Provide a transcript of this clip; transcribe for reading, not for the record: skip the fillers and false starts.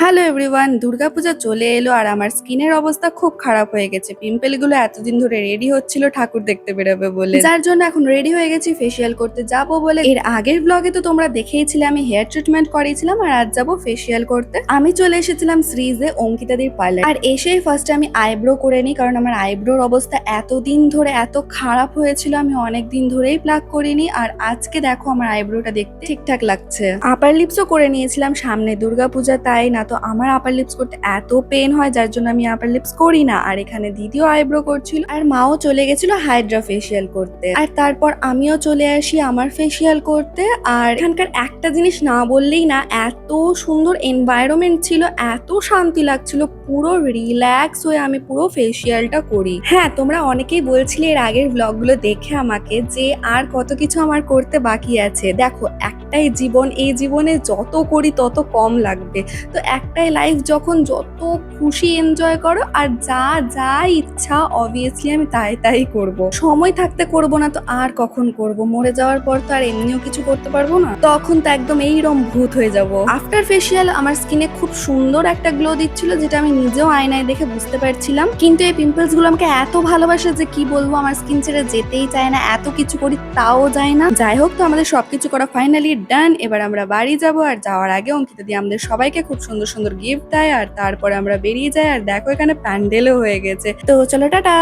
Hello everyone, Durga Puja চলে এলো আর আমার স্কিনের অবস্থা খুব খারাপ হয়ে গেছে। পিম্পল গুলো এতদিন ধরে রেডি হচ্ছিল ঠাকুর দেখতে বেরোবে বলে, যার জন্য এখন রেডি হয়ে গেছি ফেসিয়াল করতে যাব বলে। এর আগের ব্লগে তো তোমরা দেখেইছিলে আমি হেয়ার ট্রিটমেন্ট করিয়েছিলাম, আর আজ যাবো ফেসিয়াল করতে। আমি চলে এসেছিলাম শ্রীজে অঙ্কিতাদির পার্লার, আর এসেই ফার্স্টে আমি আইব্রো করে নিই, কারণ আমার আইব্রোর অবস্থা এতদিন ধরে এত খারাপ হয়েছিল, আমি অনেক দিন ধরেই প্লাক করিনি। আর আজকে দেখো আমার আইব্রোটা দেখতে ঠিকঠাক লাগছে। আপার লিপসও করে নিয়েছিলাম, সামনে দুর্গাপূজা তাই না, তো আমার আপার লিপস করতে এত পেন হয় যার জন্য আমি আপার লিপস করি না। আর এখানে দিদিও আইব্রো করছিল, আর মাও চলে গেছিল হাইড্রা ফেসিয়াল করতে। আর তারপর আমিও চলে আসি আমার ফেসিয়াল করতে। আর এখানকার একটা জিনিস না বললেই না, এত সুন্দর এনভায়রনমেন্ট ছিল, এত শান্তি লাগছিল, পুরো রিল্যাক্স হয়ে আমি পুরো ফেসিয়ালটা করি। হ্যাঁ, তোমরা অনেকেই বলছিলে এর আগের ব্লগগুলো দেখে আমাকে যে আর কত কিছু আমার করতে বাকি আছে। দেখো, একটাই জীবন, এই জীবনে যত করি তত কম লাগবে। তো একটাই লাইফ, যখন যত খুশি এনজয় করো, আর যা যা ইচ্ছা অবভিয়াসলি আমি তাই করব। সময় থাকতে করব না তো আর কখন করব? মরে যাওয়ার পর তো আর এমনিও কিছু করতে পারবো না, তখন তো একদম এইরকম ভূত হয়ে যাব। আফটার ফেসিয়াল আমার স্কিনে খুব সুন্দর একটা গ্লো দিচ্ছিল, যেটা আমি নিজেও আয়নায় দেখে বুঝতে পারছিলাম। কিন্তু এই পিম্পলস গুলো আমাকে এত ভালোবাসে যে কি বলবো, আমার স্কিন ছেড়ে যেতেই চায় না, এত কিছু করি তাও যায় না। যাই হোক, তো আমাদের সবকিছু করা ফাইনালি ডান। এবার আমরা বাড়ি যাব, আর যাওয়ার আগে অঙ্কিতা দিয়ে আমাদের সবাইকে খুব সুন্দর সুন্দর গিফট দেয়, আর তারপরে আমরা বেরিয়ে যাই। আর দেখো, এখানে প্যান্ডেলও হয়ে গেছে। তো চলো, টাটা।